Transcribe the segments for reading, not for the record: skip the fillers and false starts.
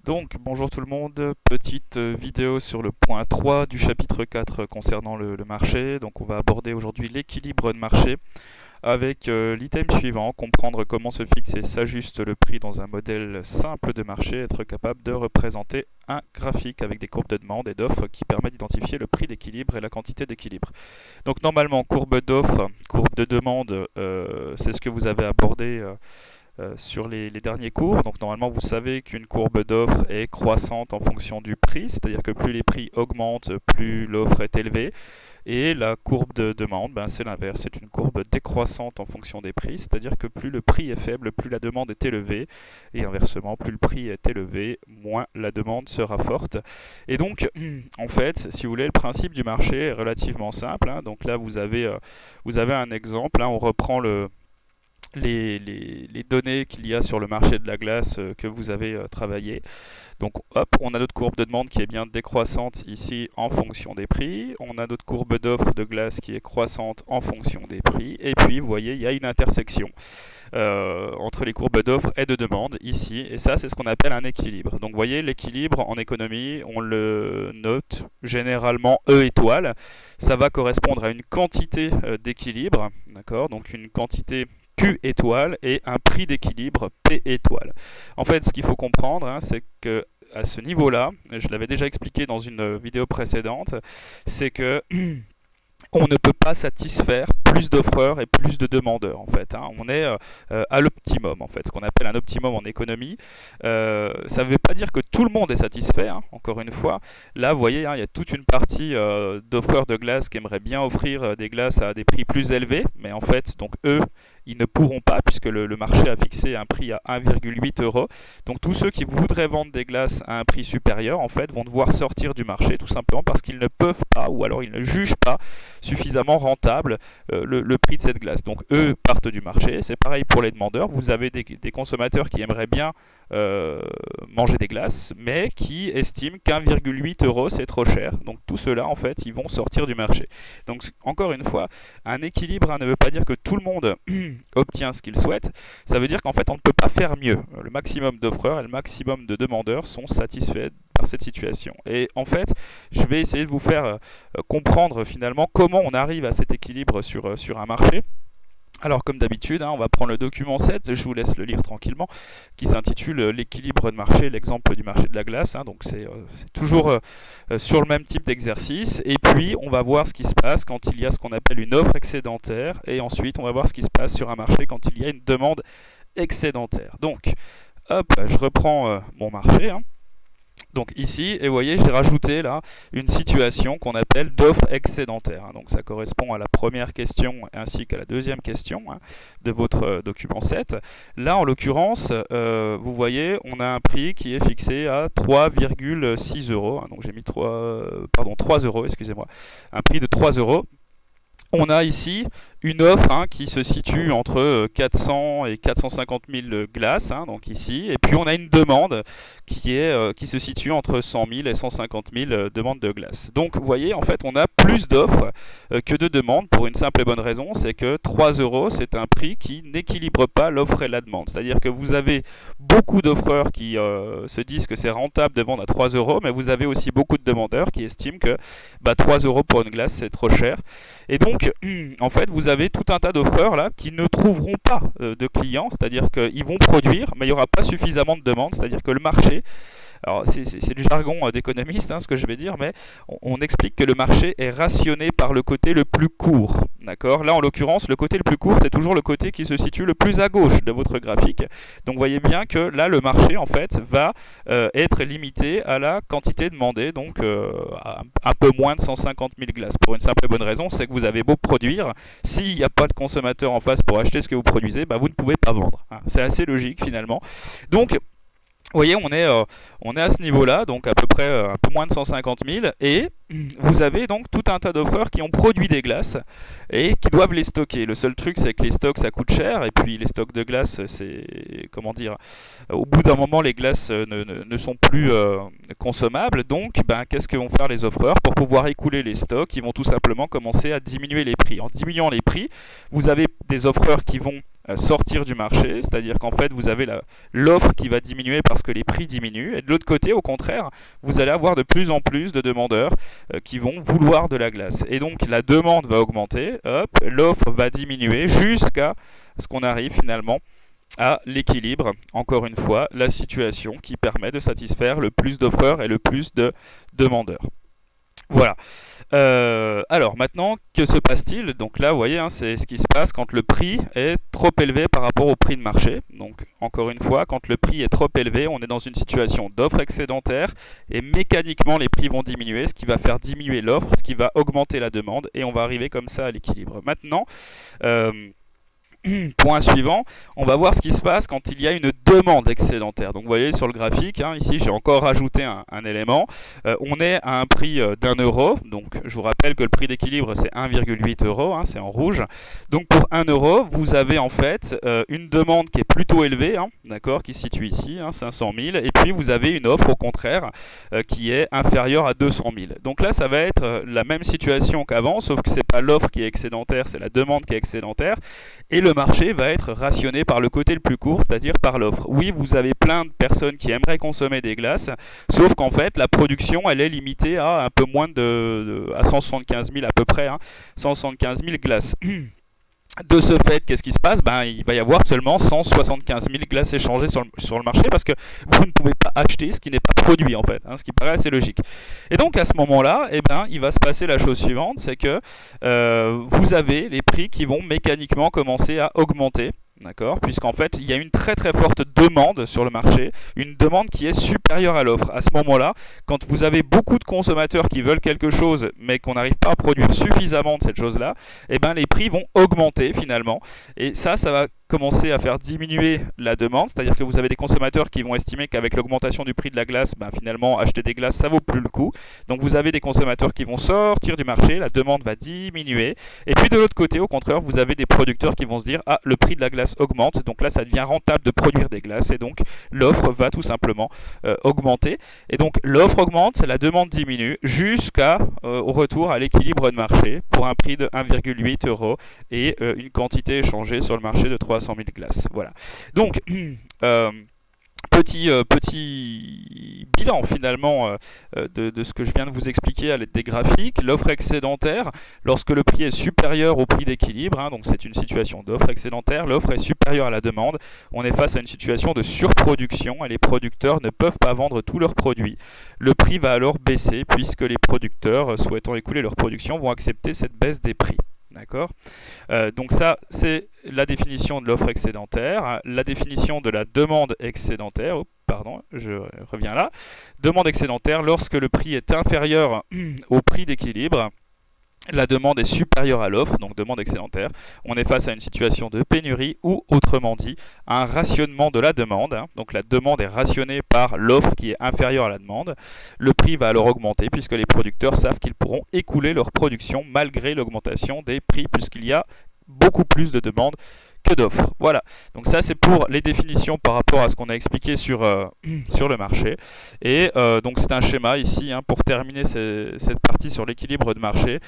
Donc, bonjour tout le monde, petite vidéo sur le point 3 du chapitre 4 concernant le marché. Donc, on va aborder aujourd'hui l'équilibre de marché avec l'item suivant, comprendre comment se fixe et s'ajuste le prix dans un modèle simple de marché, être capable de représenter un graphique avec des courbes de demande et d'offres qui permet d'identifier le prix d'équilibre et la quantité d'équilibre. Donc, normalement, courbe d'offre, courbe de demande, c'est ce que vous avez abordé sur les derniers cours. Donc normalement vous savez qu'une courbe d'offre est croissante en fonction du prix, c'est-à-dire que plus les prix augmentent, plus l'offre est élevée. Et la courbe de demande, c'est l'inverse, c'est une courbe décroissante en fonction des prix, c'est-à-dire que plus le prix est faible, plus la demande est élevée, et inversement, plus le prix est élevé, moins la demande sera forte. Et donc, en fait, si vous voulez, le principe du marché est relativement simple, hein. Donc là, vous avez un exemple, hein. On reprend les données qu'il y a sur le marché de la glace que vous avez travaillé. Donc hop, on a notre courbe de demande qui est bien décroissante ici en fonction des prix. On a notre courbe d'offre de glace qui est croissante en fonction des prix. Et puis vous voyez, il y a une intersection entre les courbes d'offre et de demande ici. Et ça, c'est ce qu'on appelle un équilibre. Donc vous voyez, l'équilibre en économie, on le note généralement E étoile. Ça va correspondre à une quantité d'équilibre, d'accord? Donc une quantité Q étoile et un prix d'équilibre P étoile. En fait, ce qu'il faut comprendre, hein, c'est que à ce niveau-là, je l'avais déjà expliqué dans une vidéo précédente, c'est que on ne peut pas satisfaire plus d'offreurs et plus de demandeurs en fait, hein. On est à l'optimum en fait, ce qu'on appelle un optimum en économie. Ça ne veut pas dire que tout le monde est satisfait, hein, encore une fois. Là vous voyez, hein, il y a toute une partie d'offreurs de glace qui aimeraient bien offrir des glaces à des prix plus élevés, mais en fait donc eux ils ne pourront pas puisque le marché a fixé un prix à 1,8 euros. Donc tous ceux qui voudraient vendre des glaces à un prix supérieur en fait vont devoir sortir du marché tout simplement parce qu'ils ne peuvent pas ou alors ils ne jugent pas suffisamment rentable le prix de cette glace. Donc eux partent du marché. C'est pareil pour les demandeurs. Vous avez des consommateurs qui aimeraient bien manger des glaces, mais qui estiment qu'1,8 euros c'est trop cher. Donc tout cela en fait, ils vont sortir du marché. Donc encore une fois, un équilibre, hein, ne veut pas dire que tout le monde obtient ce qu'il souhaite. Ça veut dire qu'en fait, on ne peut pas faire mieux. Le maximum d'offreurs et le maximum de demandeurs sont satisfaits par cette situation. Et en fait, je vais essayer de vous faire comprendre finalement comment on arrive à cet équilibre sur un marché. Alors comme d'habitude, hein, on va prendre le document 7, je vous laisse le lire tranquillement, qui s'intitule l'équilibre de marché, l'exemple du marché de la glace, hein. Donc c'est toujours sur le même type d'exercice. Et puis on va voir ce qui se passe quand il y a ce qu'on appelle une offre excédentaire, et ensuite on va voir ce qui se passe sur un marché quand il y a une demande excédentaire. Donc hop, je reprends mon marché, hein. Donc ici, et vous voyez, j'ai rajouté là une situation qu'on appelle d'offre excédentaire. Donc ça correspond à la première question ainsi qu'à la deuxième question, hein, de votre document 7. Là, en l'occurrence, vous voyez, on a un prix qui est fixé à 3,6 euros. Hein. Donc j'ai mis 3 euros, excusez-moi. Un prix de 3 euros. On a ici une offre, hein, qui se situe entre 400 et 450 000 glaces, hein, donc ici, et puis on a une demande qui se situe entre 100 000 et 150 000 demandes de glace. Donc vous voyez, en fait, on a plus d'offres que de demandes pour une simple et bonne raison, c'est que 3 euros, c'est un prix qui n'équilibre pas l'offre et la demande. C'est-à-dire que vous avez beaucoup d'offreurs qui se disent que c'est rentable de vendre à 3 euros, mais vous avez aussi beaucoup de demandeurs qui estiment que 3 euros pour une glace, c'est trop cher. Et donc, en fait, vous avez tout un tas d'offreurs là qui ne trouveront pas de clients, c'est-à-dire qu'ils vont produire, mais il n'y aura pas suffisamment de demandes, c'est-à-dire que le marché, alors c'est du jargon d'économiste, hein, ce que je vais dire, mais on explique que le marché est rationné par le côté le plus court. D'accord ? Là, en l'occurrence, le côté le plus court, c'est toujours le côté qui se situe le plus à gauche de votre graphique. Donc, vous voyez bien que là, le marché, en fait, va être limité à la quantité demandée, donc à un peu moins de 150 000 glaces. Pour une simple et bonne raison, c'est que vous avez beau produire, s'il n'y a pas de consommateur en face pour acheter ce que vous produisez, vous ne pouvez pas vendre. Hein. C'est assez logique, finalement. Donc, vous voyez, on est à ce niveau-là, donc à peu près un peu moins de 150 000, et vous avez donc tout un tas d'offreurs qui ont produit des glaces et qui doivent les stocker. Le seul truc, c'est que les stocks, ça coûte cher, et puis les stocks de glace, c'est, comment dire, au bout d'un moment, les glaces ne sont plus consommables, donc qu'est-ce que vont faire les offreurs? Pour pouvoir écouler les stocks, ils vont tout simplement commencer à diminuer les prix. En diminuant les prix, vous avez des offreurs qui vont sortir du marché, c'est-à-dire qu'en fait vous avez l'offre qui va diminuer parce que les prix diminuent, et de l'autre côté au contraire vous allez avoir de plus en plus de demandeurs qui vont vouloir de la glace, et donc la demande va augmenter, hop, l'offre va diminuer jusqu'à ce qu'on arrive finalement à l'équilibre, encore une fois, la situation qui permet de satisfaire le plus d'offreurs et le plus de demandeurs. Voilà. Alors maintenant, que se passe-t-il? Donc là, vous voyez, hein, c'est ce qui se passe quand le prix est trop élevé par rapport au prix de marché. Donc encore une fois, quand le prix est trop élevé, on est dans une situation d'offre excédentaire et mécaniquement les prix vont diminuer, ce qui va faire diminuer l'offre, ce qui va augmenter la demande et on va arriver comme ça à l'équilibre. Maintenant, point suivant, on va voir ce qui se passe quand il y a une demande excédentaire. Donc vous voyez sur le graphique, hein, ici j'ai encore rajouté un élément. On est à un prix d'1 €. Donc je vous rappelle que le prix d'équilibre c'est 1,8 €, hein, c'est en rouge. Donc pour 1 €, vous avez en fait une demande qui est plutôt élevée, hein, d'accord, qui se situe ici, hein, 500 000. Et puis vous avez une offre au contraire qui est inférieure à 200 000. Donc là ça va être la même situation qu'avant, sauf que c'est pas l'offre qui est excédentaire, c'est la demande qui est excédentaire. Et le marché va être rationné par le côté le plus court, c'est-à-dire par l'offre. Oui, vous avez plein de personnes qui aimeraient consommer des glaces, sauf qu'en fait, la production, elle est limitée à un peu moins à 175 000 à peu près, hein, 175 000 glaces. De ce fait, qu'est-ce qui se passe? Il va y avoir seulement 175 000 glaces échangées sur le marché parce que vous ne pouvez pas acheter ce qui n'est pas produit en fait, hein, ce qui paraît assez logique. Et donc à ce moment-là, il va se passer la chose suivante, c'est que vous avez les prix qui vont mécaniquement commencer à augmenter. D'accord, puisqu'en fait, il y a une très très forte demande sur le marché, une demande qui est supérieure à l'offre. À ce moment-là, quand vous avez beaucoup de consommateurs qui veulent quelque chose, mais qu'on n'arrive pas à produire suffisamment de cette chose-là, les prix vont augmenter finalement. Et ça va commencer à faire diminuer la demande, c'est-à-dire que vous avez des consommateurs qui vont estimer qu'avec l'augmentation du prix de la glace, finalement acheter des glaces ça vaut plus le coup. Donc vous avez des consommateurs qui vont sortir du marché, la demande va diminuer. Et puis de l'autre côté, au contraire, vous avez des producteurs qui vont se dire ah, le prix de la glace augmente, donc là ça devient rentable de produire des glaces et donc l'offre va tout simplement augmenter. Et donc l'offre augmente, la demande diminue jusqu'à au retour à l'équilibre de marché pour un prix de 1,8 € et une quantité échangée sur le marché de 300 000 glaces. Voilà. Donc, petit bilan finalement de ce que je viens de vous expliquer à l'aide des graphiques. L'offre excédentaire, lorsque le prix est supérieur au prix d'équilibre, hein, donc c'est une situation d'offre excédentaire, l'offre est supérieure à la demande, on est face à une situation de surproduction et les producteurs ne peuvent pas vendre tous leurs produits. Le prix va alors baisser puisque les producteurs souhaitant écouler leur production vont accepter cette baisse des prix. D'accord. Donc ça, c'est la définition de l'offre excédentaire. La définition de la demande excédentaire, pardon, je reviens là. Demande excédentaire, lorsque le prix est inférieur au prix d'équilibre, la demande est supérieure à l'offre, donc demande excédentaire. On est face à une situation de pénurie ou, autrement dit, un rationnement de la demande. Hein. Donc la demande est rationnée par l'offre qui est inférieure à la demande. Le prix va alors augmenter puisque les producteurs savent qu'ils pourront écouler leur production malgré l'augmentation des prix puisqu'il y a beaucoup plus de demandes que d'offres. Voilà, donc ça c'est pour les définitions par rapport à ce qu'on a expliqué sur le marché. Et donc c'est un schéma ici hein, pour terminer cette partie sur l'équilibre de marché.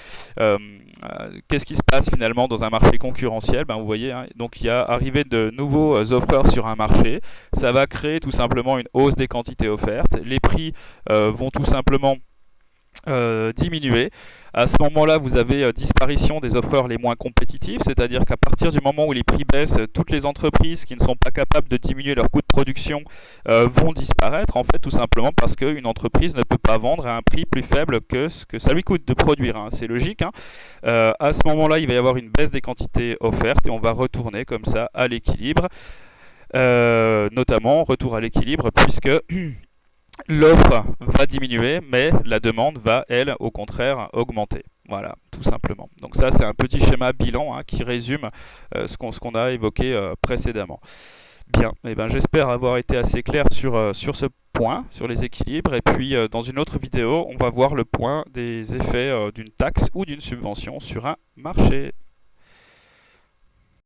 Qu'est-ce qui se passe finalement dans un marché concurrentiel? Vous voyez, hein, donc il y a arrivé de nouveaux offreurs sur un marché. Ça va créer tout simplement une hausse des quantités offertes. Les prix vont tout simplement diminuer. À ce moment-là, vous avez disparition des offreurs les moins compétitifs, c'est-à-dire qu'à partir du moment où les prix baissent, toutes les entreprises qui ne sont pas capables de diminuer leur coût de production vont disparaître, en fait, tout simplement parce qu'une entreprise ne peut pas vendre à un prix plus faible que ce que ça lui coûte de produire. Hein. C'est logique. Hein. À ce moment-là, il va y avoir une baisse des quantités offertes et on va retourner comme ça à l'équilibre, notamment retour à l'équilibre puisque l'offre va diminuer, mais la demande va, elle, au contraire, augmenter. Voilà, tout simplement. Donc ça, c'est un petit schéma bilan hein, qui résume ce qu'on a évoqué précédemment. Bien, j'espère avoir été assez clair sur ce point, sur les équilibres. Et puis, dans une autre vidéo, on va voir le point des effets d'une taxe ou d'une subvention sur un marché.